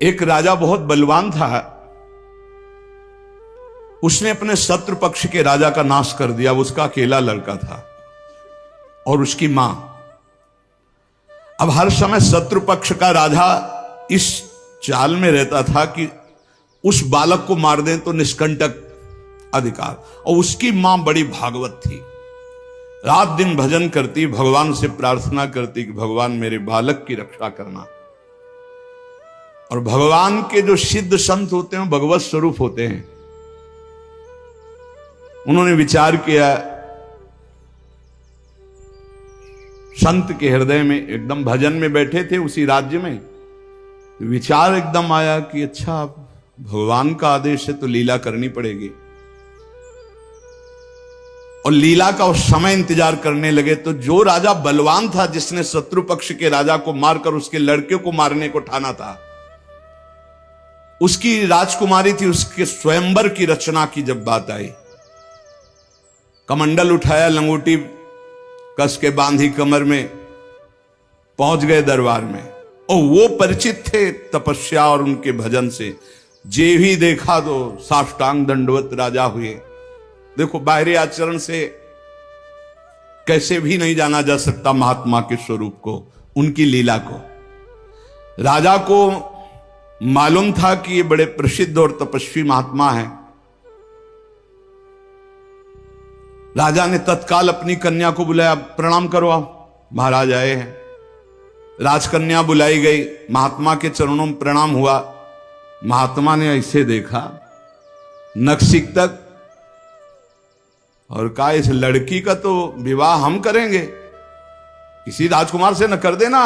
एक राजा बहुत बलवान था, उसने अपने शत्रु पक्ष के राजा का नाश कर दिया। उसका अकेला लड़का था और उसकी मां। अब हर समय शत्रु पक्ष का राजा इस चाल में रहता था कि उस बालक को मार दें तो निष्कंटक अधिकार। और उसकी मां बड़ी भागवत थी, रात दिन भजन करती, भगवान से प्रार्थना करती कि भगवान मेरे बालक की रक्षा करना। और भगवान के जो सिद्ध संत होते हैं भगवत स्वरूप होते हैं। उन्होंने विचार किया, संत के हृदय में, एकदम भजन में बैठे थे उसी राज्य में, विचार एकदम आया कि अच्छा भगवान का आदेश है तो लीला करनी पड़ेगी। और लीला का उस समय इंतजार करने लगे। तो जो राजा बलवान था, जिसने शत्रु पक्ष के राजा को मारकर उसके लड़के को मारने को ठाना था, उसकी राजकुमारी थी, उसके स्वयंवर की रचना की जब बात आई, कमंडल उठाया, लंगोटी कस के बांधी कमर में, पहुंच गए दरबार में। और वो परिचित थे तपस्या और उनके भजन से। जे भी देखा तो साष्टांग दंडवत राजा हुए। देखो, बाहरी आचरण से कैसे भी नहीं जाना जा सकता महात्मा के स्वरूप को, उनकी लीला को। राजा को मालूम था कि ये बड़े प्रसिद्ध और तपस्वी महात्मा हैं। राजा ने तत्काल अपनी कन्या को बुलाया, प्रणाम करो, आप महाराज आए हैं। राजकन्या बुलाई गई, महात्मा के चरणों में प्रणाम हुआ। महात्मा ने ऐसे देखा नखशिख तक और कहा, इस लड़की का तो विवाह हम करेंगे, किसी राजकुमार से न कर देना।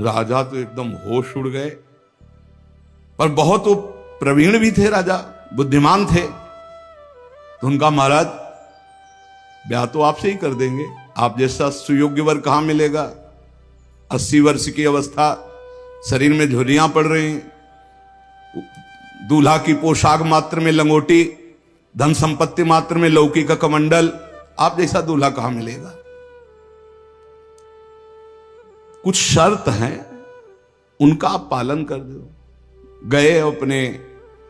राजा तो एकदम होश उड़ गए। पर बहुत वो प्रवीण भी थे, राजा बुद्धिमान थे। तो उनका, महाराज ब्याह तो आपसे ही कर देंगे, आप जैसा सुयोग्य वर कहां मिलेगा। 80 वर्ष की अवस्था, शरीर में झुर्रियां पड़ रही, दूल्हा की पोशाक मात्र में लंगोटी, धन संपत्ति मात्र में लौकी का कमंडल, आप जैसा दूल्हा कहां मिलेगा। कुछ शर्त हैं, उनका आप पालन कर दो। गए, अपने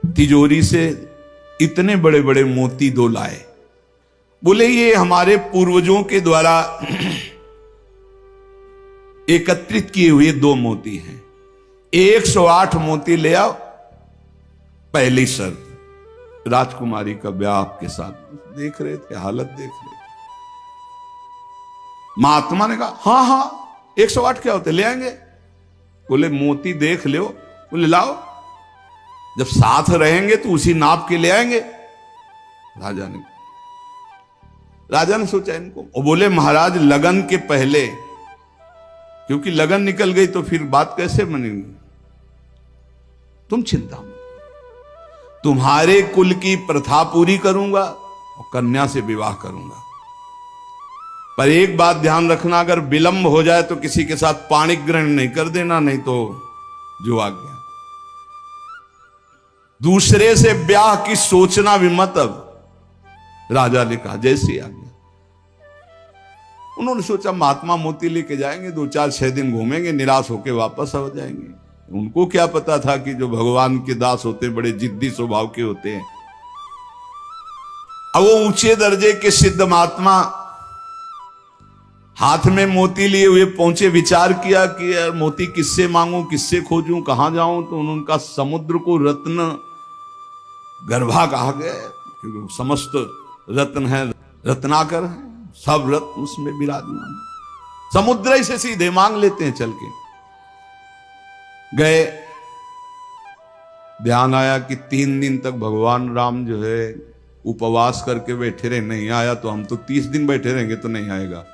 तिजोरी से इतने बड़े बड़े मोती 2 लाए। बोले, ये हमारे पूर्वजों के द्वारा एकत्रित किए हुए 2 मोती हैं, 108 मोती ले आओ। पहली शर्त, राजकुमारी का ब्याह आपके साथ। देख रहे थे, हालत देख रहे थे। महात्मा ने कहा, हाँ हाँ 108 क्या होते, ले आएंगे। बोले, मोती देख लो। बोले, लाओ, जब साथ रहेंगे तो उसी नाप के ले आएंगे। राजा ने सोचा इनको, और बोले, महाराज लगन के पहले, क्योंकि लगन निकल गई तो फिर बात कैसे बनेगी। तुम चिंता मत, तुम्हारे कुल की प्रथा पूरी करूंगा और कन्या से विवाह करूंगा। पर एक बात ध्यान रखना, अगर विलंब हो जाए तो किसी के साथ पाणिक ग्रहण नहीं कर देना, नहीं तो जो आ गया। दूसरे से ब्याह की सोचना भी मत। अब राजा ने कहा, जैसी आ गया। उन्होंने सोचा महात्मा मोती लेके जाएंगे, 2-4-6 दिन घूमेंगे, निराश होके वापस आ जाएंगे। उनको क्या पता था कि जो भगवान के दास होते बड़े जिद्दी स्वभाव के होते हैं। अब वो ऊंचे दर्जे के सिद्ध महात्मा हाथ में मोती लिए हुए पहुंचे। विचार किया कि यार मोती किससे मांगूं, किससे खोजूं, कहां जाऊं। तो उनका समुद्र को रत्न गर्भा कहा गया, क्योंकि समस्त रत्न है, रत्नाकर है, सब रत्न उसमें विराजमान। समुद्र ही से सीधे मांग लेते हैं चल के। गए, ध्यान आया कि 3 दिन तक भगवान राम जो है उपवास करके बैठे रहे, नहीं आया तो हम तो 30 दिन बैठे रहेंगे तो नहीं आएगा,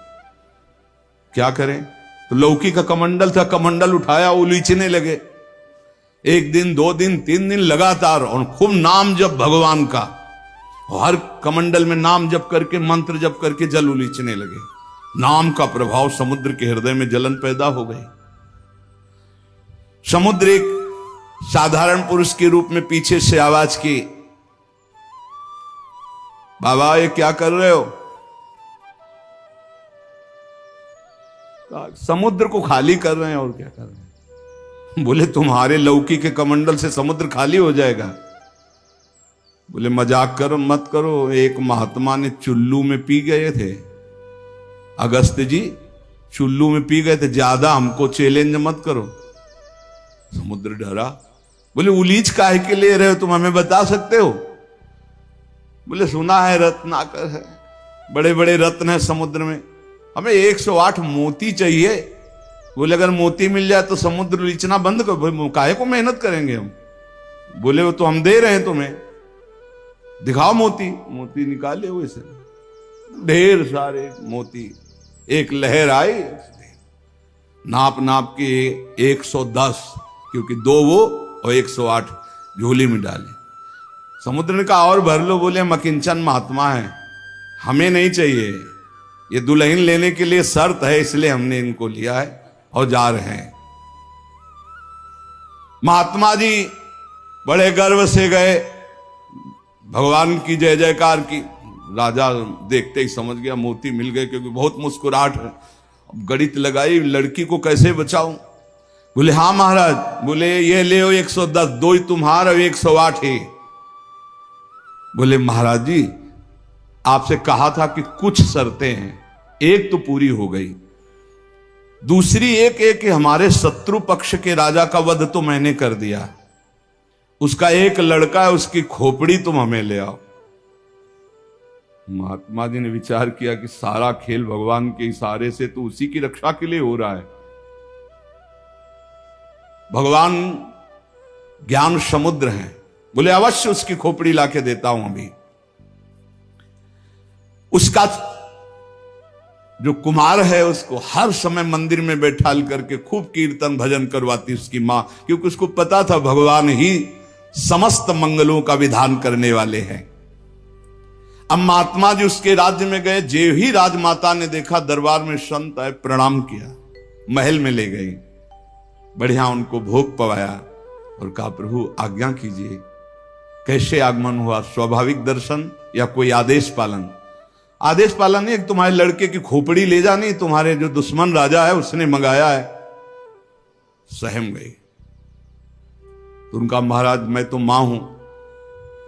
क्या करें। तो लौकी का कमंडल था, कमंडल उठाया, उलीचने लगे। 1 दिन 2 दिन 3 दिन लगातार, और खूब नाम जप भगवान का। हर कमंडल में नाम जप करके, मंत्र जप करके जल उलीचने लगे। नाम का प्रभाव, समुद्र के हृदय में जलन पैदा हो गई। समुद्र एक साधारण पुरुष के रूप में पीछे से आवाज की, बाबा ये क्या कर रहे हो। समुद्र को खाली कर रहे हैं, और क्या कर रहे हैं। बोले तुम्हारे लौकी के कमंडल से समुद्र खाली हो जाएगा। बोले मजाक करो मत करो, एक महात्मा ने चुल्लू में पी गए थे, अगस्त जी चुल्लू में पी गए थे, ज्यादा हमको चैलेंज मत करो। समुद्र डरा। बोले उलीच काहे के ले रहे हो तुम, हमें बता सकते हो? बोले सुना है रत्नाकर है, बड़े बड़े रत्न है समुद्र में, हमें 108 मोती चाहिए। बोले अगर मोती मिल जाए तो समुद्र लीचना बंद करो, काहे को मेहनत करेंगे हम। बोले वो तो हम दे रहे हैं तुम्हें, दिखाओ मोती। मोती निकाले हुए से ढेर सारे मोती, एक लहर आई, नाप नाप के 110, क्योंकि 2 वो और 108 झोली में डाले। समुद्र ने कहा और भर लो। बोले हम अकिंचन महात्मा है, हमें नहीं चाहिए, ये दुल्हन लेने के लिए शर्त है, इसलिए हमने इनको लिया है और जा रहे हैं। महात्मा जी बड़े गर्व से गए, भगवान की जय जयकार की। राजा देखते ही समझ गया मोती मिल गए, क्योंकि बहुत मुस्कुराहट है। गणित लगाई, लड़की को कैसे बचाऊं। बोले हाँ महाराज। बोले ये ले 110, 2 ही तुम्हारा 108 है। बोले महाराज जी आपसे कहा था कि कुछ शर्तें हैं, एक तो पूरी हो गई, दूसरी एक हमारे शत्रु पक्ष के राजा का वध तो मैंने कर दिया, उसका एक लड़का है, उसकी खोपड़ी तुम हमें ले आओ। महात्मा जी ने विचार किया कि सारा खेल भगवान के इशारे से तो उसी की रक्षा के लिए हो रहा है। भगवान ज्ञान समुद्र हैं। बोले अवश्य उसकी खोपड़ी लाके देता हूं अभी। उसका जो कुमार है उसको हर समय मंदिर में बैठाल करके खूब कीर्तन भजन करवाती उसकी मां, क्योंकि उसको पता था भगवान ही समस्त मंगलों का विधान करने वाले हैं। अब महात्मा जी उसके राज्य में गए, जे ही राजमाता ने देखा दरबार में संत आए, प्रणाम किया, महल में ले गई, बढ़िया उनको भोग पवाया और कहा प्रभु आज्ञा कीजिए, कैसे आगमन हुआ, स्वाभाविक दर्शन या कोई आदेश पालन? आदेश पालन नहीं, तुम्हारे लड़के की खोपड़ी ले जानी, तुम्हारे जो दुश्मन राजा है उसने मंगाया है। सहम गई। तो उनका महाराज मैं तो मां हूं,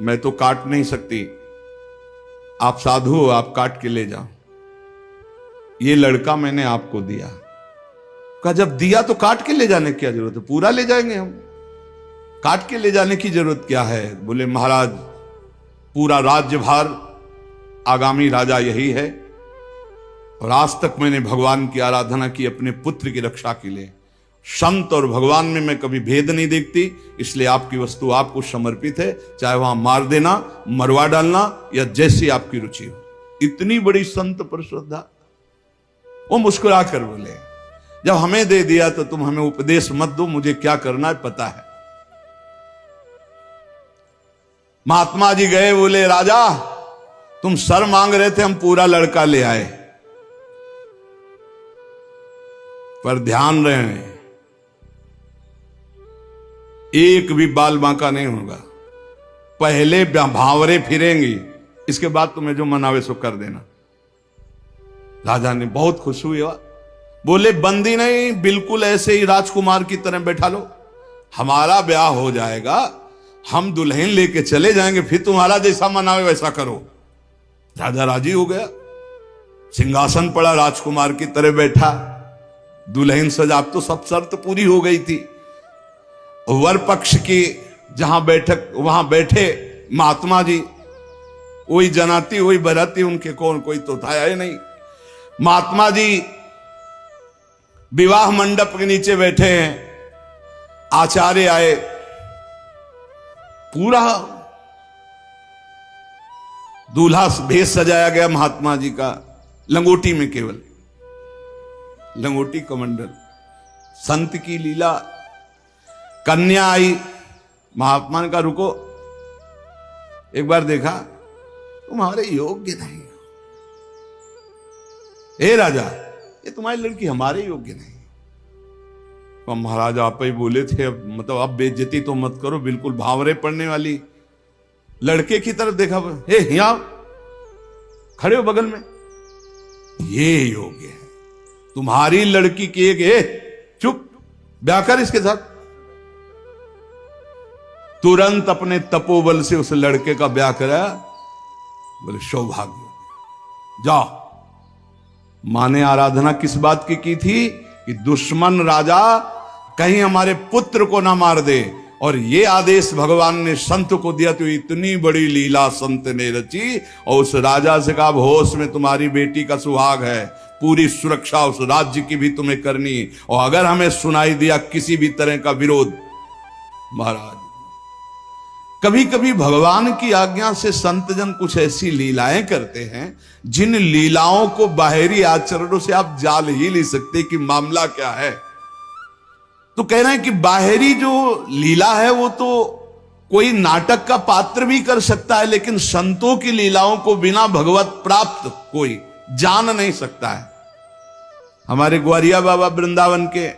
मैं तो काट नहीं सकती, आप साधु हो, आप काट के ले जाओ, ये लड़का मैंने आपको दिया। कहा जब दिया तो काट के ले जाने की क्या जरूरत है, पूरा ले जाएंगे हम, काट के ले जाने की जरूरत क्या है? बोले महाराज पूरा राज्यभार आगामी राजा यही है, और आज तक मैंने भगवान की आराधना की अपने पुत्र की रक्षा के लिए। संत और भगवान में मैं कभी भेद नहीं देखती, इसलिए आपकी वस्तु आपको समर्पित है, चाहे वहां मार देना, मरवा डालना या जैसी आपकी रुचि हो। इतनी बड़ी संत पर श्रद्धा। वो मुस्कुरा कर बोले जब हमें दे दिया तो तुम हमें उपदेश मत दो, मुझे क्या करना है पता है। महात्मा जी गए, बोले राजा तुम सर मांग रहे थे, हम पूरा लड़का ले आए, पर ध्यान रहे एक भी बाल बांका नहीं होगा, पहले भावरे फिरेंगी, इसके बाद तुम्हें जो मनावे सो कर देना। राजा ने बहुत खुश हुई। बोले बंदी नहीं, बिल्कुल ऐसे ही राजकुमार की तरह बैठा लो, हमारा ब्याह हो जाएगा, हम दुल्हन लेके चले जाएंगे, फिर तुम्हारा जैसा मनावे वैसा करो। राजा राजी हो गया, सिंहासन पड़ा, राजकुमार की तरह बैठा, दुल्हन सजा, तो सब शर्त पूरी हो गई थी। वर पक्ष की जहां बैठक वहां बैठे महात्मा जी, वही जनाती वही बराती, उनके कौन कोई तो था ही नहीं। महात्मा जी विवाह मंडप के नीचे बैठे हैं, आचार्य आए, पूरा दूल्हा भेष सजाया गया महात्मा जी का, लंगोटी में, केवल लंगोटी कमंडल। संत की लीला। कन्या आई, महात्मा ने कहा रुको, एक बार देखा तुम्हारे योग्य नहीं हो, हे राजा ये तुम्हारी लड़की हमारे योग्य नहीं। तो महाराज आप ही बोले थे, अब मतलब अब बेइज्जती तो मत करो, बिल्कुल भावरे पड़ने वाली। लड़के की तरफ देखा, हे यहाँ खड़े हो बगल में, ये योग्य है, तुम्हारी लड़की की एक, चुप, ब्याह कर इसके साथ, तुरंत अपने तपोबल से उस लड़के का ब्याह कराया। बोले सौभाग्य हो गया, जाओ। मां ने आराधना किस बात की थी कि दुश्मन राजा कहीं हमारे पुत्र को ना मार दे, और ये आदेश भगवान ने संत को दिया। तो इतनी बड़ी लीला संत ने रची, और उस राजा से कहा होश में तुम्हारी बेटी का सुहाग है, पूरी सुरक्षा उस राज्य की भी तुम्हें करनी, और अगर हमें सुनाई दिया किसी भी तरह का विरोध, महाराज। कभी कभी भगवान की आज्ञा से संतजन कुछ ऐसी लीलाएं करते हैं जिन लीलाओं को बाहरी आचरणों से आप जान ही नहीं सकते कि मामला क्या है। तो कह रहे हैं कि बाहरी जो लीला है वो तो कोई नाटक का पात्र भी कर सकता है, लेकिन संतों की लीलाओं को बिना भगवत प्राप्त कोई जान नहीं सकता है। हमारे ग्वारिया बाबा वृंदावन के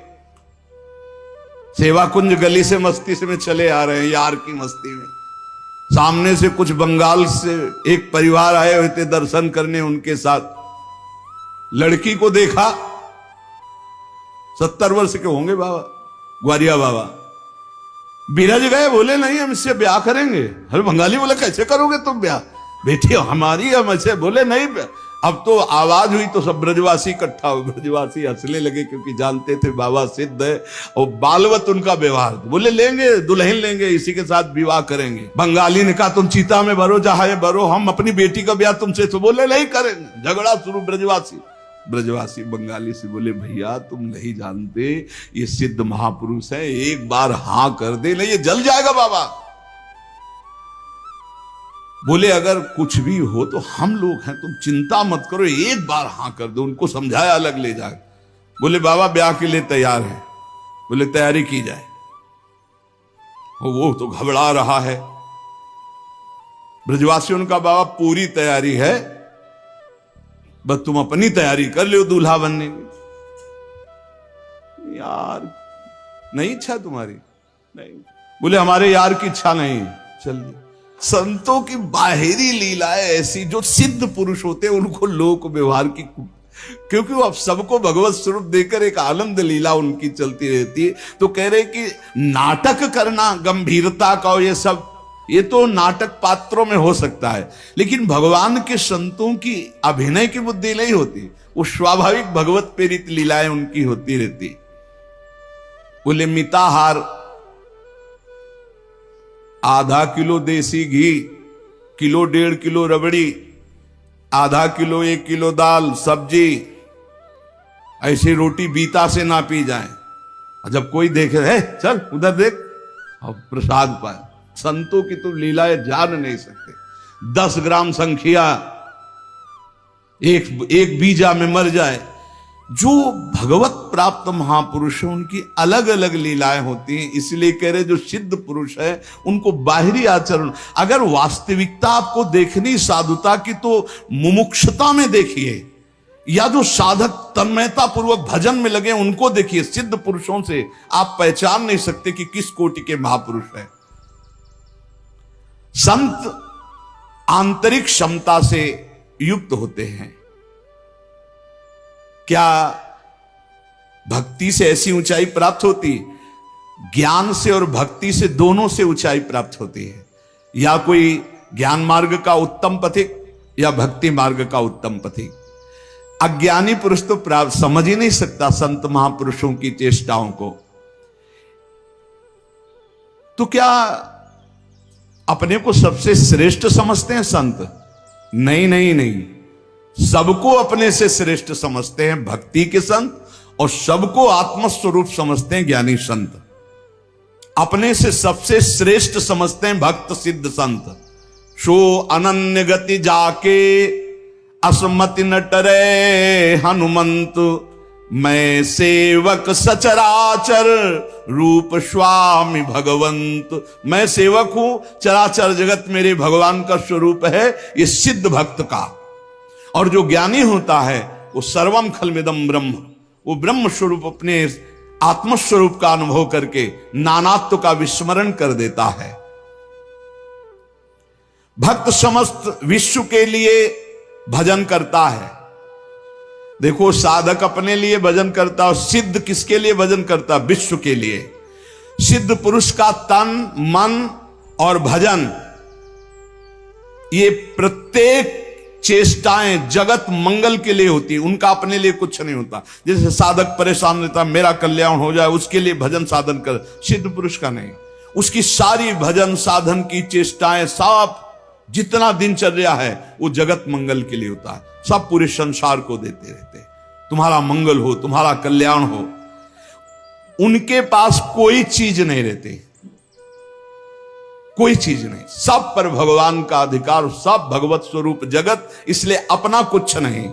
सेवा कुंज गली से मस्ती से में चले आ रहे हैं, यार की मस्ती में। सामने से कुछ बंगाल से एक परिवार आए हुए थे दर्शन करने, उनके साथ लड़की को देखा। 70 वर्ष के होंगे बाबा, ग्वारिया बाबा। बिरज गए, बोले नहीं हम इससे ब्याह करेंगे। अरे बंगाली बोले कैसे करोगे तुम ब्याह, बेटी हमारी हम ऐसे। बोले नहीं। अब तो आवाज हुई तो सब ब्रजवासी इकट्ठा हुए। ब्रजवासी हंसने लगे क्योंकि जानते थे बाबा सिद्ध है और बालवत उनका व्यवहार। बोले लेंगे, दुल्हन लेंगे, इसी के साथ विवाह करेंगे। बंगाली ने कहा तुम चीता में भरो, जहां भरो, हम अपनी बेटी का ब्याह तुमसे। तो बोले नहीं करेंगे। झगड़ा शुरू। ब्रजवासी बंगाली से बोले भैया तुम नहीं जानते, ये सिद्ध महापुरुष है, एक बार हां कर दे, नहीं ये जल जाएगा बाबा। बोले अगर कुछ भी हो तो हम लोग हैं, तुम चिंता मत करो, एक बार हां कर दो। उनको समझाया, अलग ले जाए। बोले बाबा ब्याह के लिए तैयार है। बोले तैयारी की जाए। वो तो घबरा रहा है। ब्रजवासियों का बाबा पूरी तैयारी है, बस तुम अपनी तैयारी कर लो दूल्हा बनने की। यार नहीं इच्छा तुम्हारी? नहीं। बोले हमारे यार की इच्छा नहीं। चलिए। संतों की बाहरी लीलाएं ऐसी, जो सिद्ध पुरुष होते हैं उनको लोक व्यवहार की, क्योंकि वो अब सबको भगवत स्वरूप देकर एक आनंद लीला उनकी चलती रहती है। तो कह रहे कि नाटक करना गंभीरता का, ये सब ये तो नाटक पात्रों में हो सकता है, लेकिन भगवान के संतों की अभिनय की बुद्धि नहीं होती, वो स्वाभाविक भगवत प्रेरित लीलाएं उनकी होती रहती। बोले मिताहार, आधा किलो देसी घी, किलो 1.5 किलो रबड़ी, आधा किलो 1 किलो दाल सब्जी, ऐसी रोटी बीता से ना पी जाए। जब कोई देखे है चल उधर देख, और प्रसाद पाए। संतों की तो लीलाएं जान नहीं सकते। 10 ग्राम संख्या एक बीजा में मर जाए। जो भगवत प्राप्त महापुरुष है उनकी अलग अलग लीलाएं होती हैं। इसलिए कह रहे जो सिद्ध पुरुष है उनको बाहरी आचरण, अगर वास्तविकता आपको देखनी साधुता की तो मुमुक्षुता में देखिए, या जो साधक तन्मयता पूर्वक भजन में लगे उनको देखिए। सिद्ध पुरुषों से आप पहचान नहीं सकते कि किस कोटि के महापुरुष है। संत आंतरिक क्षमता से युक्त होते हैं। क्या भक्ति से ऐसी ऊंचाई प्राप्त होती? ज्ञान से और भक्ति से, दोनों से ऊंचाई प्राप्त होती है। या कोई ज्ञान मार्ग का उत्तम पथिक या भक्ति मार्ग का उत्तम पथिक। अज्ञानी पुरुष तो प्राप्त समझ ही नहीं सकता संत महापुरुषों की चेष्टाओं को। तो क्या अपने को सबसे श्रेष्ठ समझते हैं संत? नहीं नहीं नहीं, सबको अपने से श्रेष्ठ समझते हैं भक्ति के संत, और सबको आत्मस्वरूप समझते हैं ज्ञानी संत। अपने से सबसे श्रेष्ठ समझते हैं भक्त सिद्ध संत। सो अनन्य गति जाके असमति न टरे हनुमंत, मैं सेवक सचराचर रूप स्वामी भगवंत। मैं सेवक हूं, चराचर जगत मेरे भगवान का स्वरूप है, ये सिद्ध भक्त का। और जो ज्ञानी होता है वो सर्वम खलमिदम ब्रह्म, वो ब्रह्म स्वरूप अपने आत्मस्वरूप का अनुभव करके नानात्व का विस्मरण कर देता है। भक्त समस्त विश्व के लिए भजन करता है। देखो साधक अपने लिए भजन करता है, सिद्ध किसके लिए भजन करता? विश्व के लिए। सिद्ध पुरुष का तन मन और भजन, ये प्रत्येक चेष्टाएं जगत मंगल के लिए होती है, उनका अपने लिए कुछ नहीं होता। जैसे साधक परेशान रहता, मेरा कल्याण हो जाए, उसके लिए भजन साधन कर, सिद्ध पुरुष का नहीं। उसकी सारी भजन साधन की चेष्टाएं, सब जितना दिनचर्या है वो जगत मंगल के लिए होता है। सब पूरे संसार को देते रहते, तुम्हारा मंगल हो, तुम्हारा कल्याण हो। उनके पास कोई चीज नहीं रहती, कोई चीज नहीं, सब पर भगवान का अधिकार, सब भगवत स्वरूप जगत, इसलिए अपना कुछ नहीं।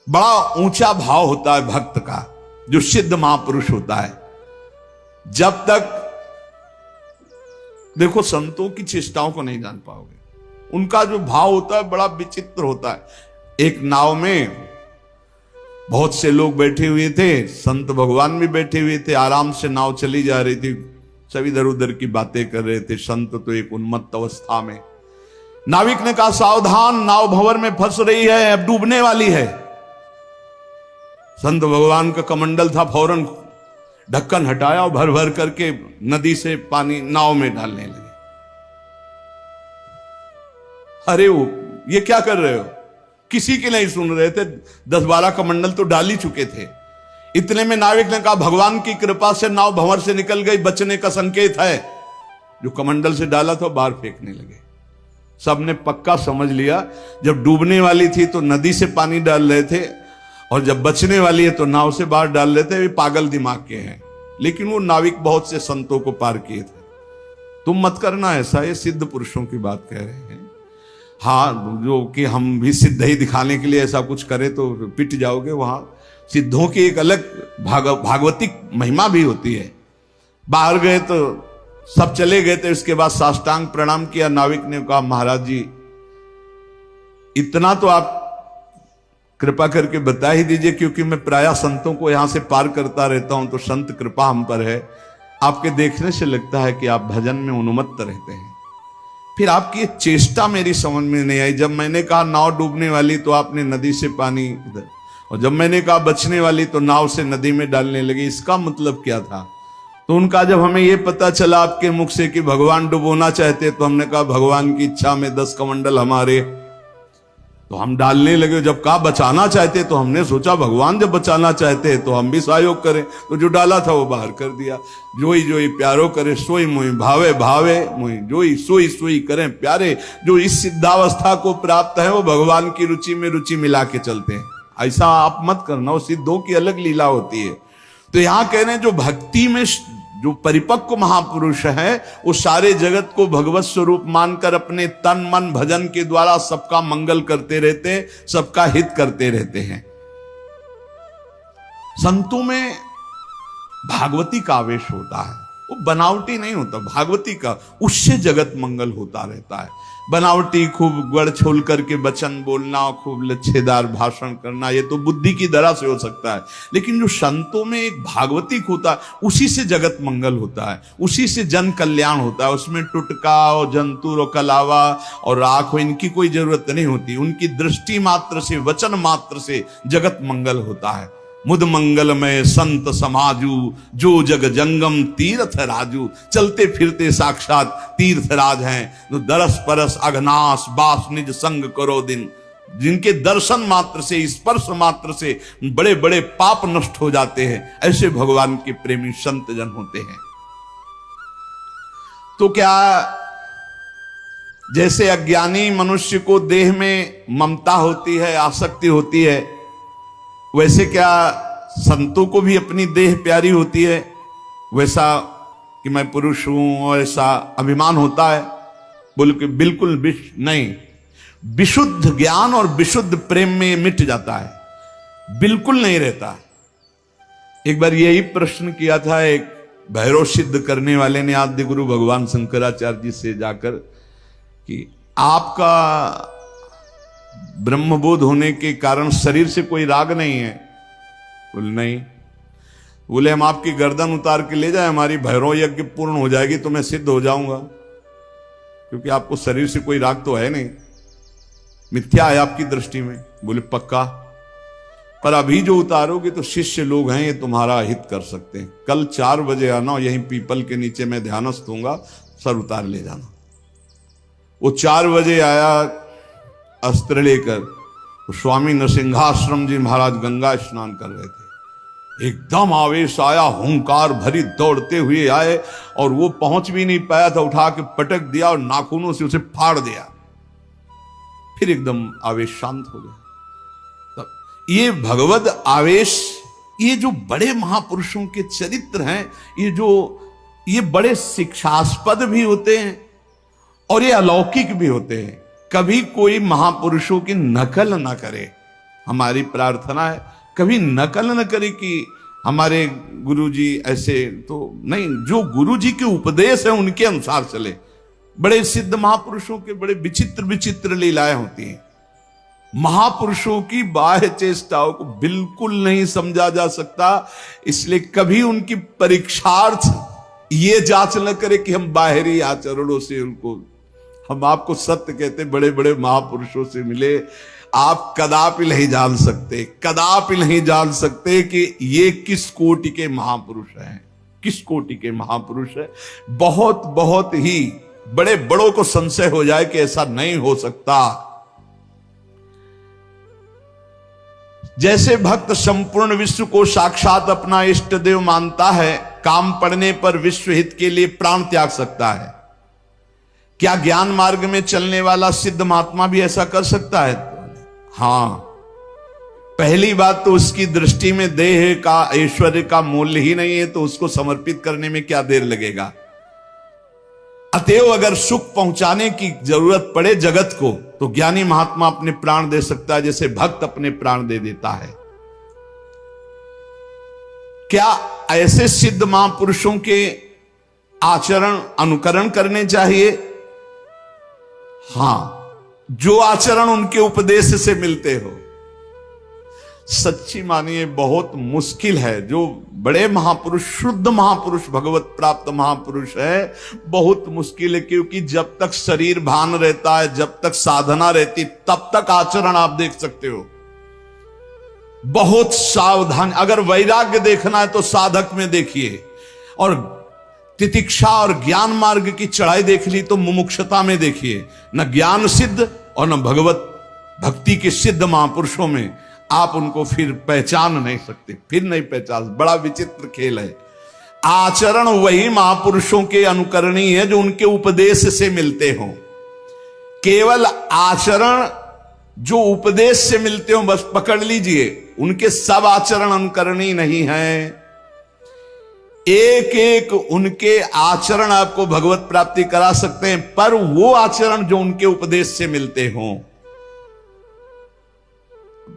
बड़ा ऊंचा भाव होता है भक्त का, जो सिद्ध महापुरुष होता है। जब तक देखो संतों की चेष्टाओं को नहीं जान पाओगे, उनका जो भाव होता है बड़ा विचित्र होता है। एक नाव में बहुत से लोग बैठे हुए थे, संत भगवान भी बैठे हुए थे, आराम से नाव चली जा रही थी, सब इधर उधर की बातें कर रहे थे। संत तो एक उन्मत्त अवस्था में। नाविक ने कहा, सावधान, नाव भंवर में फंस रही है, अब डूबने वाली है। संत भगवान का कमंडल था, फौरन ढक्कन हटाया और भर भर करके नदी से पानी नाव में डालने लगे। अरे वो ये क्या कर रहे हो? किसी की नहीं सुन रहे थे, 10-12 कमंडल तो डाल ही चुके थे। इतने में नाविक ने कहा, भगवान की कृपा से नाव भंवर से निकल गई, बचने का संकेत है। जो कमंडल से डाला था बाहर फेंकने लगे। सबने पक्का समझ लिया, जब डूबने वाली थी तो नदी से पानी डाल रहे थे, और जब बचने वाली है तो नाव से बाहर डाल रहे थे। वे पागल दिमाग के हैं। लेकिन वो नाविक बहुत से संतों को पार किए थे। तुम मत करना ऐसा, ये सिद्ध पुरुषों की बात कह रहे हैं। हाँ, जो कि हम भी सिद्ध ही दिखाने के लिए ऐसा कुछ करें तो पिट जाओगे। वहां सिद्धों की एक अलग भागवतिक महिमा भी होती है। बाहर गए तो सब चले गए थे, उसके बाद साष्टांग प्रणाम किया। नाविक ने कहा, महाराज जी इतना तो आप कृपा करके बता ही दीजिए, क्योंकि मैं प्रायः संतों को यहां से पार करता रहता हूं, तो संत कृपा हम पर है। आपके देखने से लगता है कि आप भजन में उन्मत्त रहते हैं। फिर आपकी ये चेष्टा मेरी समझ में नहीं आई। जब मैंने कहा नाव डूबने वाली तो आपने नदी से पानी इधर, और जब मैंने कहा बचने वाली तो नाव से नदी में डालने लगे। इसका मतलब क्या था? तो उनका जब हमें यह पता चला आपके मुख से कि भगवान डुबोना चाहते, तो हमने कहा भगवान की इच्छा में 10 कमंडल हमारे, तो हम डालने लगे। जब कहा बचाना चाहते, तो हमने सोचा भगवान जब बचाना चाहते तो हम भी सहयोग करें। तो जो डाला था वो बाहर कर दिया। जोई जोई प्यारो करे सोई मोई भावे, भावे मोई जोई, सोई सोई करें प्यारे। जो इस सिद्धावस्था को प्राप्त है वो भगवान की रुचि में रुचि मिला के चलते हैं। ऐसा आप मत करना, वो सिद्धों की अलग लीला होती है। तो यहां कह रहे हैं जो भक्ति में जो परिपक्व महापुरुष है, वो सारे जगत को भगवत स्वरूप मानकर अपने तन मन भजन के द्वारा सबका मंगल करते रहते, सबका हित करते रहते हैं। संतों में भागवती का आवेश होता है, वो बनावटी नहीं होता। भागवती का, उससे जगत मंगल होता रहता है। बनावटी खूब गड़ छोल करके वचन बोलना, खूब लच्छेदार भाषण करना, ये तो बुद्धि की दरा से हो सकता है। लेकिन जो संतों में एक भागवतिक होता है, उसी से जगत मंगल होता है, उसी से जन कल्याण होता है। उसमें टुटका और जंतुर और कलावा और राख हो, इनकी कोई जरूरत नहीं होती। उनकी दृष्टि मात्र से, वचन मात्र से जगत मंगल होता है। मुद मंगलमय संत समाजू, जो जग जंगम तीर्थ राजू। चलते फिरते साक्षात तीर्थराज हैं, जो दरस परस अघनाश बास निज संग करो दिन। जिनके दर्शन मात्र से, स्पर्श मात्र से बड़े बड़े पाप नष्ट हो जाते हैं, ऐसे भगवान के प्रेमी संत जन होते हैं। तो क्या जैसे अज्ञानी मनुष्य को देह में ममता होती है, आसक्ति होती है, वैसे क्या संतों को भी अपनी देह प्यारी होती है? वैसा कि मैं पुरुष हूं और ऐसा अभिमान होता है? बोल के बिल्कुल नहीं। विशुद्ध ज्ञान और विशुद्ध प्रेम में मिट जाता है, बिल्कुल नहीं रहता। एक बार यही प्रश्न किया था एक भैरव सिद्ध करने वाले ने आद्य गुरु भगवान शंकराचार्य जी से जाकर कि आपका ब्रह्मबोध होने के कारण शरीर से कोई राग नहीं है? बोले नहीं। बोले हम आपकी गर्दन उतार के ले जाए, हमारी भैरव यज्ञ पूर्ण हो जाएगी तो मैं सिद्ध हो जाऊंगा, क्योंकि आपको शरीर से कोई राग तो है नहीं, मिथ्या है आपकी दृष्टि में। बोले पक्का, पर अभी जो उतारोगे तो शिष्य लोग हैं, ये तुम्हारा हित कर सकते हैं। कल 4 बजे आना, यहीं पीपल के नीचे मैं ध्यानस्थ होऊंगा, सर उतार ले जाना। वो 4 बजे आया अस्त्र लेकर, तो स्वामी नरसिंहाश्रम जी महाराज गंगा स्नान कर रहे थे। एकदम आवेश आया, हुंकार भरी दौड़ते हुए आए और वो पहुंच भी नहीं पाया था, उठा के पटक दिया और नाखूनों से उसे फाड़ दिया। फिर एकदम आवेश शांत हो गया। तब ये भगवद आवेश, ये जो बड़े महापुरुषों के चरित्र हैं, ये बड़े शिक्षास्पद भी होते हैं और ये अलौकिक भी होते हैं। कभी कोई महापुरुषों की नकल ना करे, हमारी प्रार्थना है कभी नकल न करे कि हमारे गुरुजी ऐसे, तो नहीं, जो गुरुजी के उपदेश है उनके अनुसार चले। बड़े सिद्ध महापुरुषों के बड़े विचित्र विचित्र लीलाएं होती हैं। महापुरुषों की बाह्य चेष्टाओं को बिल्कुल नहीं समझा जा सकता, इसलिए कभी उनकी परीक्षार्थ ये जांच न करे कि हम बाहरी आचरणों से उनको, हम आपको सत्य कहते, बड़े बड़े महापुरुषों से मिले, आप कदापि नहीं जान सकते, कदापि नहीं जान सकते कि ये किस कोटि के महापुरुष हैं, किस कोटि के महापुरुष है। बहुत बहुत ही बड़े बड़ों को संशय हो जाए कि ऐसा नहीं हो सकता। जैसे भक्त संपूर्ण विश्व को साक्षात अपना इष्ट देव मानता है, काम पड़ने पर विश्व हित के लिए प्राण त्याग सकता है, क्या ज्ञान मार्ग में चलने वाला सिद्ध महात्मा भी ऐसा कर सकता है? हां, पहली बात तो उसकी दृष्टि में देह का, ऐश्वर्य का मूल्य ही नहीं है, तो उसको समर्पित करने में क्या देर लगेगा। अतएव अगर सुख पहुंचाने की जरूरत पड़े जगत को, तो ज्ञानी महात्मा अपने प्राण दे सकता है, जैसे भक्त अपने प्राण दे देता है। क्या ऐसे सिद्ध महापुरुषों के आचरण अनुकरण करने चाहिए? हां, जो आचरण उनके उपदेश से मिलते हो। सच्ची मानिए बहुत मुश्किल है, जो बड़े महापुरुष, शुद्ध महापुरुष, भगवत प्राप्त महापुरुष है, बहुत मुश्किल है, क्योंकि जब तक शरीर भान रहता है, जब तक साधना रहती, तब तक आचरण आप देख सकते हो। बहुत सावधान, अगर वैराग्य देखना है तो साधक में देखिए, और तितिक्षा और ज्ञान मार्ग की चढ़ाई देख ली तो मुमुक्षता में देखिए। न ज्ञान सिद्ध और न भगवत भक्ति के सिद्ध महापुरुषों में आप उनको फिर पहचान नहीं सकते, फिर नहीं पहचान। बड़ा विचित्र खेल है। आचरण वही महापुरुषों के अनुकरणीय है जो उनके उपदेश से मिलते हों। केवल आचरण जो उपदेश से मिलते हो बस पकड़ लीजिए, उनके सब आचरण अनुकरणीय नहीं है। एक एक उनके आचरण आपको भगवत प्राप्ति करा सकते हैं, पर वो आचरण जो उनके उपदेश से मिलते हों।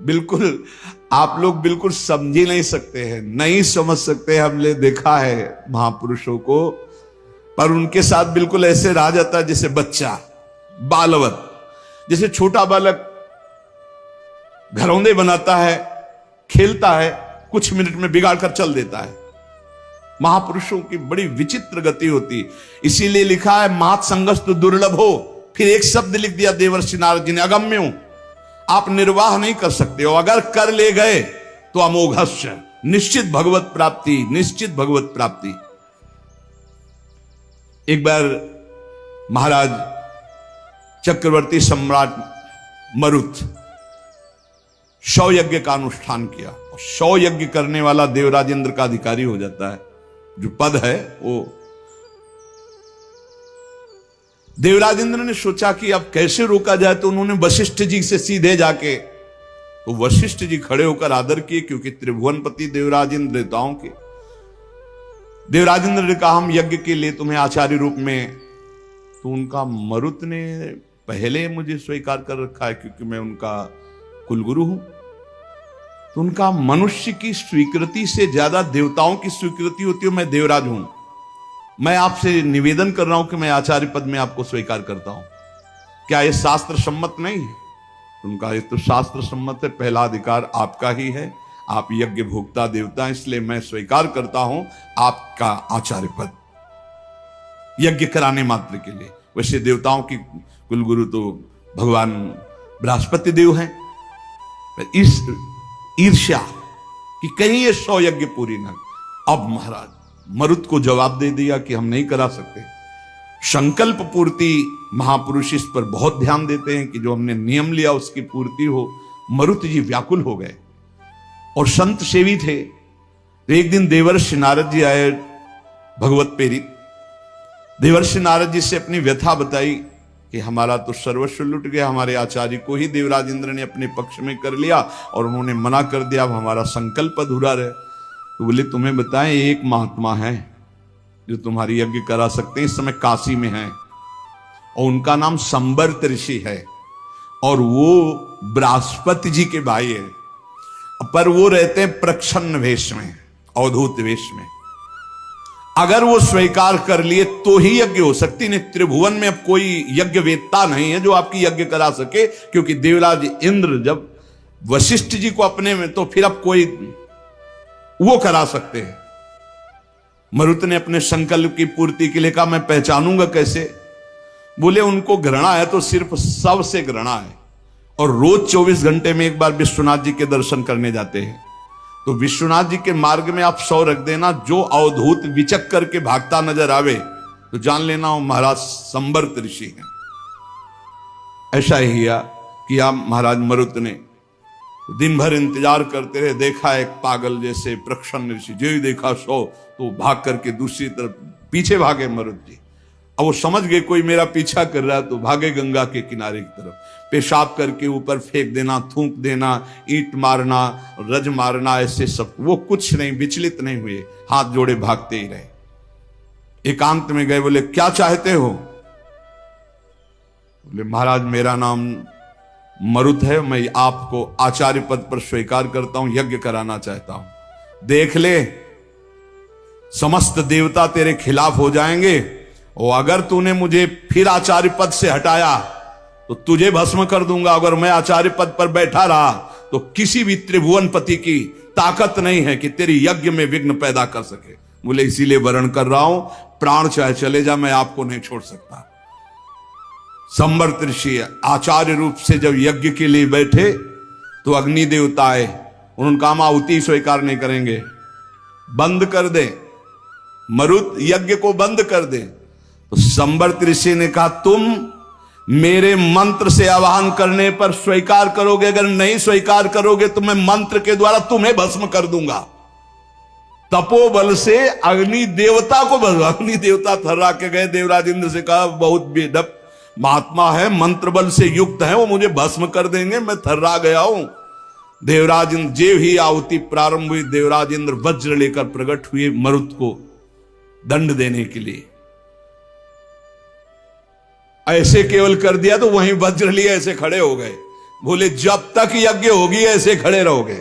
बिल्कुल आप लोग बिल्कुल समझ ही नहीं सकते हैं, नहीं समझ सकते। हमने देखा है महापुरुषों को, पर उनके साथ बिल्कुल ऐसे रहा जाता है जैसे बच्चा, बालवत, जैसे छोटा बालक घरौंदे बनाता है, खेलता है, कुछ मिनट में बिगाड़ कर चल देता है। महापुरुषों की बड़ी विचित्र गति होती, इसीलिए लिखा है मात संगस्तु दुर्लभ हो। फिर एक शब्द लिख दिया देवर्षि नारद जी ने, अगम्य हूं, आप निर्वाह नहीं कर सकते हो, अगर कर ले गए तो अमोघस्य, निश्चित भगवत प्राप्ति, निश्चित भगवत प्राप्ति। एक बार महाराज चक्रवर्ती सम्राट मरुत 100 यज्ञ का अनुष्ठान किया, और 100 यज्ञ करने वाला देवराजेंद्र का अधिकारी हो जाता है। जो पद है वो, देवराजेंद्र ने सोचा कि अब कैसे रोका जाए, तो उन्होंने वशिष्ठ जी से सीधे जाके, तो वशिष्ठ जी खड़े होकर आदर किए, क्योंकि त्रिभुवनपति देवराजेंद्र देवताओं के। देवराजेंद्र ने कहा हम यज्ञ के लिए तुम्हें आचार्य रूप में, तो उनका मरुत ने पहले मुझे स्वीकार कर रखा है क्योंकि मैं उनका कुलगुरु हूं। तो उनका मनुष्य की स्वीकृति से ज्यादा देवताओं की स्वीकृति होती है, मैं देवराज हूं, मैं आपसे निवेदन कर रहा हूं कि मैं आचार्य पद में आपको स्वीकार करता हूं, क्या यह शास्त्र सम्मत नहीं है? उनका ये तो शास्त्र सम्मत है, पहला अधिकार आपका ही है, आप यज्ञ भोक्ता देवता, इसलिए मैं स्वीकार करता हूं आपका आचार्य पद, यज्ञ कराने मात्र के लिए। वैसे देवताओं की कुलगुरु तो भगवान बृहस्पति देव हैं। इस ईर्ष्या कि कहीं ये 100 यज्ञ पूरी न, अब महाराज मरुत को जवाब दे दिया कि हम नहीं करा सकते। संकल्प पूर्ति महापुरुष इस पर बहुत ध्यान देते हैं कि जो हमने नियम लिया उसकी पूर्ति हो। मरुत जी व्याकुल हो गए और संत सेवी थे। तो एक दिन देवर्षि नारद जी आए भगवत प्रेरित। देवर्षि नारद जी से अपनी व्यथा बताई कि हमारा तो सर्वस्व लुट गया, हमारे आचार्य को ही देवराज इंद्र ने अपने पक्ष में कर लिया और उन्होंने मना कर दिया, अब हमारा संकल्प अधूरा रहे। तो बोले तुम्हें बताएं, एक महात्मा है जो तुम्हारी यज्ञ करा सकते हैं, इस समय काशी में है और उनका नाम संबर्त ऋषि है और वो बृहस्पति जी के भाई है, पर वो रहते हैं प्रच्छन्न वेश में, अवधूत वेश में। अगर वो स्वीकार कर लिए तो ही यज्ञ हो सकती, नहीं त्रिभुवन में अब कोई यज्ञ वेत्ता नहीं है जो आपकी यज्ञ करा सके, क्योंकि देवराज इंद्र जब वशिष्ठ जी को अपने में, तो फिर अब कोई वो करा सकते हैं। मरुत ने अपने संकल्प की पूर्ति के लिए कहा मैं पहचानूंगा कैसे? बोले उनको घृणा है तो सिर्फ सबसे घृणा है और रोज 24 घंटे में एक बार विश्वनाथ जी के दर्शन करने जाते हैं। तो विश्वनाथ जी के मार्ग में आप 100 रख देना, जो अवधूत विचक करके भागता नजर आवे तो जान लेना वो महाराज संबर्त ऋषि हैं। ऐसा ही किया महाराज मरुत ने। दिन भर इंतजार करते रहे, देखा एक पागल जैसे प्रच्छन्न ऋषि, जो ही देखा 100 तो भाग करके दूसरी तरफ पीछे भागे मरुत जी। अब वो समझ गए कोई मेरा पीछा कर रहा है, तो भागे गंगा के किनारे की तरफ। पेशाब करके ऊपर फेंक देना, थूक देना, ईंट मारना, रज मारना, ऐसे सब। वो कुछ नहीं, विचलित नहीं हुए, हाथ जोड़े भागते ही रहे। एकांत में गए, बोले क्या चाहते हो? बोले महाराज मेरा नाम मरुत है, मैं आपको आचार्य पद पर स्वीकार करता हूं, यज्ञ कराना चाहता हूं। देख ले, समस्त देवता तेरे खिलाफ हो जाएंगे और अगर तूने मुझे फिर आचार्य पद से हटाया तो तुझे भस्म कर दूंगा। अगर मैं आचार्य पद पर बैठा रहा तो किसी भी त्रिभुवनपति की ताकत नहीं है कि तेरी यज्ञ में विघ्न पैदा कर सके। बोले इसीलिए वर्ण कर रहा हूं, प्राण चाहे चले जा, मैं आपको नहीं छोड़ सकता। संबर्त ऋषि आचार्य रूप से जब यज्ञ के लिए बैठे तो अग्नि देवता आए, उन्होंने कहा आहुति स्वीकार नहीं करेंगे, बंद कर दे, मरुत यज्ञ को बंद कर दे। तो संबर्त ऋषि ने कहा तुम मेरे मंत्र से आवाहन करने पर स्वीकार करोगे, अगर नहीं स्वीकार करोगे तो मैं मंत्र के द्वारा तुम्हें भस्म कर दूंगा। तपोबल से अग्नि देवता को भस्म। अग्नि देवता थर्रा के गए, देवराज इंद्र से कहा बहुत बेढप महात्मा है, मंत्र बल से युक्त है, वो मुझे भस्म कर देंगे, मैं थर्रा गया हूं। देवराज इंद्र जेव ही आहुति प्रारंभ हुई, देवराज इंद्र वज्र लेकर प्रकट हुए मरुत को दंड देने के लिए। ऐसे केवल कर दिया तो वहीं वज्र लिए ऐसे खड़े हो गए। बोले जब तक यज्ञ होगी ऐसे खड़े रहोगे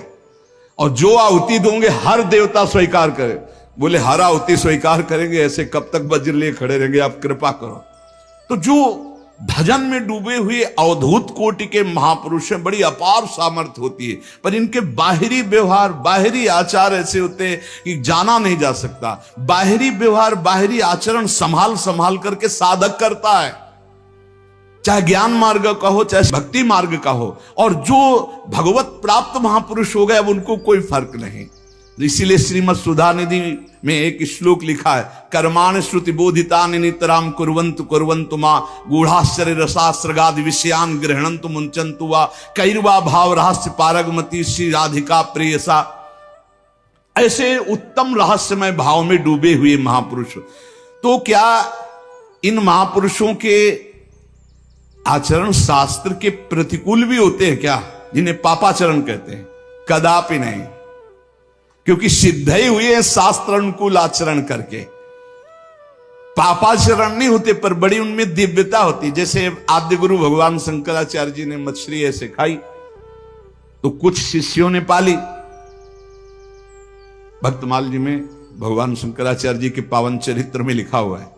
और जो आहुति दोगे हर देवता स्वीकार करे। बोले हर आहुति स्वीकार करेंगे, ऐसे कब तक वज्र लिए खड़े रहेंगे, आप कृपा करो। तो जो भजन में डूबे हुए अवधूत कोटि के महापुरुष हैं, बड़ी अपार सामर्थ्य होती है, पर इनके बाहरी व्यवहार, बाहरी आचार ऐसे होते हैं कि जाना नहीं जा सकता। बाहरी व्यवहार, बाहरी आचरण संभाल संभाल करके साधक करता है, चाहे ज्ञान मार्ग का हो चाहे भक्ति मार्ग का हो। और जो भगवत प्राप्त महापुरुष हो गए अब उनको कोई फर्क नहीं। इसीलिए श्रीमद् सुधा निधि में एक श्लोक लिखा है, कर्माण श्रुति बोधितानि नितराम कुर्वन्तु कुर्वन्तु मां गूढ़ाश्चर्य रसास्रगादि विषयान गृह्णन्तु मुंचन्तु वा कैर्वा भाव रहस्य पारगमती श्री राधिका प्रेयसा। ऐसे उत्तम रहस्यमय भाव में डूबे हुए महापुरुष। तो क्या इन महापुरुषों के आचरण शास्त्र के प्रतिकूल भी होते हैं क्या, जिन्हें पापाचरण कहते हैं? कदापि नहीं, क्योंकि सिद्ध ही हुए हैं शास्त्र अनुकूल आचरण करके। पापाचरण नहीं होते, पर बड़ी उनमें दिव्यता होती। जैसे आद्य गुरु भगवान शंकराचार्य जी ने मछली ऐसे खाई तो कुछ शिष्यों ने पाली। भक्तमाल जी में भगवान शंकराचार्य जी के पावन चरित्र में लिखा हुआ है,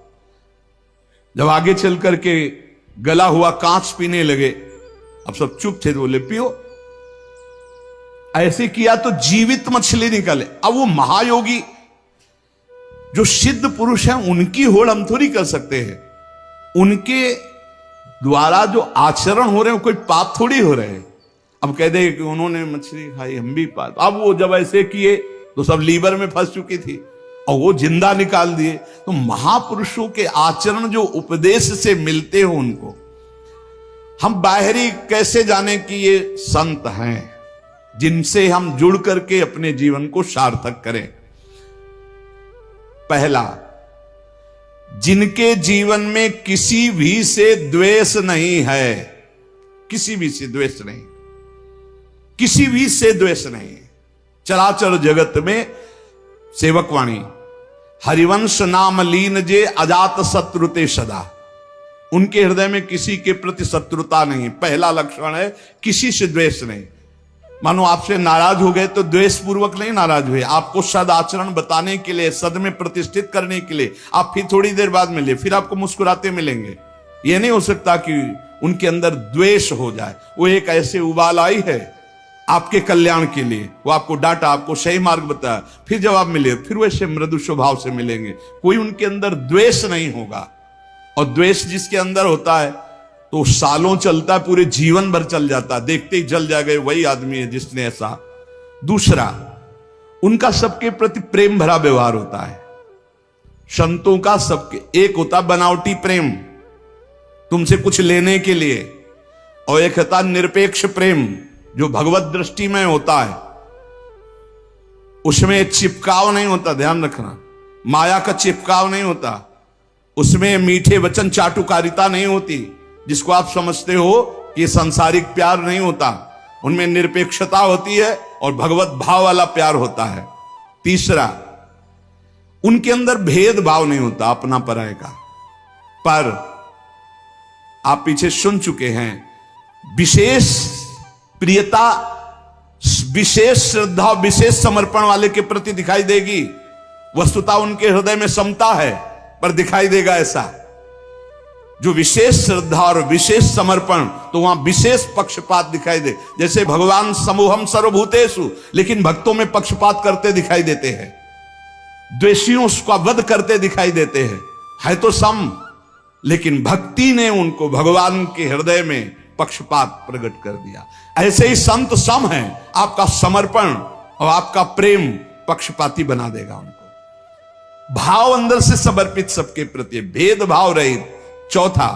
जब आगे चल करके गला हुआ कांच पीने लगे, अब सब चुप थे, तो बोले पियो। ऐसे किया तो जीवित मछली निकले। अब वो महायोगी जो सिद्ध पुरुष हैं उनकी होड़ हम थोड़ी कर सकते हैं, उनके द्वारा जो आचरण हो रहे हैं कोई पाप थोड़ी हो रहे हैं। अब कह दे कि उन्होंने मछली खाई हम भी पाप। अब वो जब ऐसे किए तो सब लीवर में फंस चुकी थी, और वो जिंदा निकाल दिए। तो महापुरुषों के आचरण जो उपदेश से मिलते हो उनको हम बाहरी कैसे जाने कि ये संत हैं जिनसे हम जुड़ करके अपने जीवन को सार्थक करें। पहला, जिनके जीवन में किसी भी से द्वेष नहीं है, किसी भी से द्वेष नहीं, किसी भी से द्वेष नहीं। चराचर जगत में सेवकवाणी हरिवंश नाम लीन जे अजात शत्रुते सदा, उनके हृदय में किसी के प्रति शत्रुता नहीं। पहला लक्षण है किसी से द्वेष नहीं। मानो आपसे नाराज हो गए तो द्वेष पूर्वक नहीं नाराज हुए, आपको सद आचरण बताने के लिए, सद में प्रतिष्ठित करने के लिए आप फिर थोड़ी देर बाद मिले, फिर आपको मुस्कुराते मिलेंगे। यह नहीं हो सकता कि उनके अंदर द्वेष हो जाए। वो एक ऐसे उबाल आई है आपके कल्याण के लिए, वो आपको डांटा, आपको सही मार्ग बताया, फिर जब आप मिले फिर वैसे मृदु स्वभाव से मिलेंगे। कोई उनके अंदर द्वेष नहीं होगा। और द्वेष जिसके अंदर होता है तो सालों चलता है, पूरे जीवन भर चल जाता, देखते ही जल जाएगा वही आदमी है जिसने ऐसा। दूसरा, उनका सबके प्रति प्रेम भरा व्यवहार होता है। संतों का सबके एक होता बनावटी प्रेम तुमसे कुछ लेने के लिए, और एक होता निरपेक्ष प्रेम जो भगवत दृष्टि में होता है, उसमें चिपकाव नहीं होता। ध्यान रखना, माया का चिपकाव नहीं होता, उसमें मीठे वचन चाटुकारिता नहीं होती जिसको आप समझते हो कि सांसारिक प्यार नहीं होता। उनमें निरपेक्षता होती है और भगवत भाव वाला प्यार होता है। तीसरा, उनके अंदर भेदभाव नहीं होता अपना पराये का। पर आप पीछे सुन चुके हैं, विशेष प्रियता, विशेष श्रद्धा, विशेष समर्पण वाले के प्रति दिखाई देगी। वस्तुतः उनके हृदय में समता है पर दिखाई देगा ऐसा। जो विशेष श्रद्धा और विशेष समर्पण, तो वहां विशेष पक्षपात दिखाई दे। जैसे भगवान समूहम सर्वभूतेषु, लेकिन भक्तों में पक्षपात करते दिखाई देते हैं, द्वेषियों का वध करते दिखाई देते हैं। है तो सम, लेकिन भक्ति ने उनको भगवान के हृदय में पक्षपात प्रकट कर दिया। ऐसे ही संत सम है, आपका समर्पण और आपका प्रेम पक्षपाती बना देगा उनको। भाव अंदर से समर्पित सबके प्रति, भेदभाव रहित। चौथा,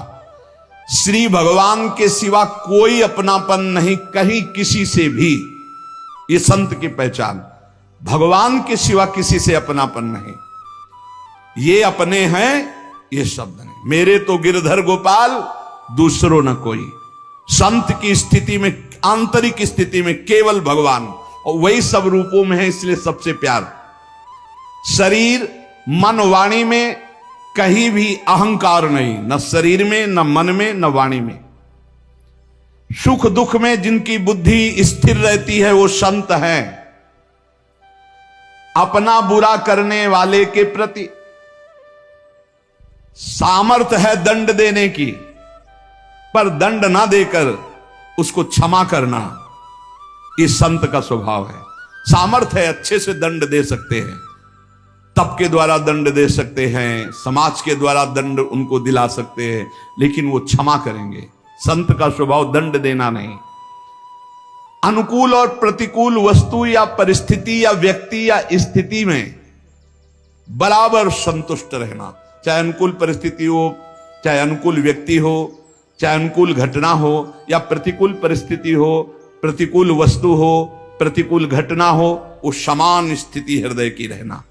श्री भगवान के सिवा कोई अपनापन नहीं कहीं किसी से भी। ये संत की पहचान, भगवान के सिवा किसी से अपनापन नहीं। ये अपने हैं, ये शब्द नहीं। मेरे तो गिरधर गोपाल दूसरों न कोई। संत की स्थिति में, आंतरिक स्थिति में केवल भगवान, और वही सब रूपों में है, इसलिए सबसे प्यार। शरीर मन वाणी में कहीं भी अहंकार नहीं, न शरीर में, न मन में, न वाणी में। सुख दुख में जिनकी बुद्धि स्थिर रहती है वो संत हैं। अपना बुरा करने वाले के प्रति सामर्थ्य है दंड देने की, पर दंड ना देकर उसको क्षमा करना, ये संत का स्वभाव है। सामर्थ्य है, अच्छे से दंड दे सकते हैं, तप के द्वारा दंड दे सकते हैं, समाज के द्वारा दंड उनको दिला सकते हैं, लेकिन वो क्षमा करेंगे। संत का स्वभाव दंड देना नहीं। अनुकूल और प्रतिकूल वस्तु या परिस्थिति या व्यक्ति या स्थिति में बराबर संतुष्ट रहना। चाहे अनुकूल परिस्थिति हो, चाहे अनुकूल व्यक्ति हो, चाहे अनुकूल घटना हो या प्रतिकूल परिस्थिति हो, प्रतिकूल वस्तु हो, प्रतिकूल घटना हो, वो समान स्थिति हृदय की रहना।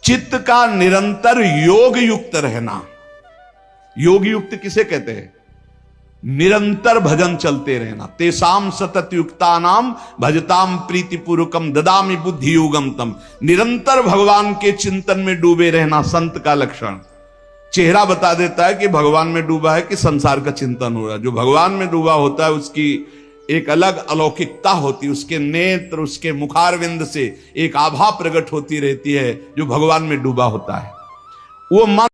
चित्त का निरंतर योग युक्त रहना। योग युक्त किसे कहते हैं? निरंतर भजन चलते रहना। तेसाम सतत युक्ता नाम भजताम प्रीतिपूर्वकम ददामि बुद्धि योगम तम। निरंतर भगवान के चिंतन में डूबे रहना संत का लक्षण। चेहरा बता देता है कि भगवान में डूबा है कि संसार का चिंतन हो रहा है। जो भगवान में डूबा होता है उसकी एक अलग अलौकिकता होती है, उसके नेत्र, उसके मुखारविंद से एक आभा प्रकट होती रहती है जो भगवान में डूबा होता है। वो मन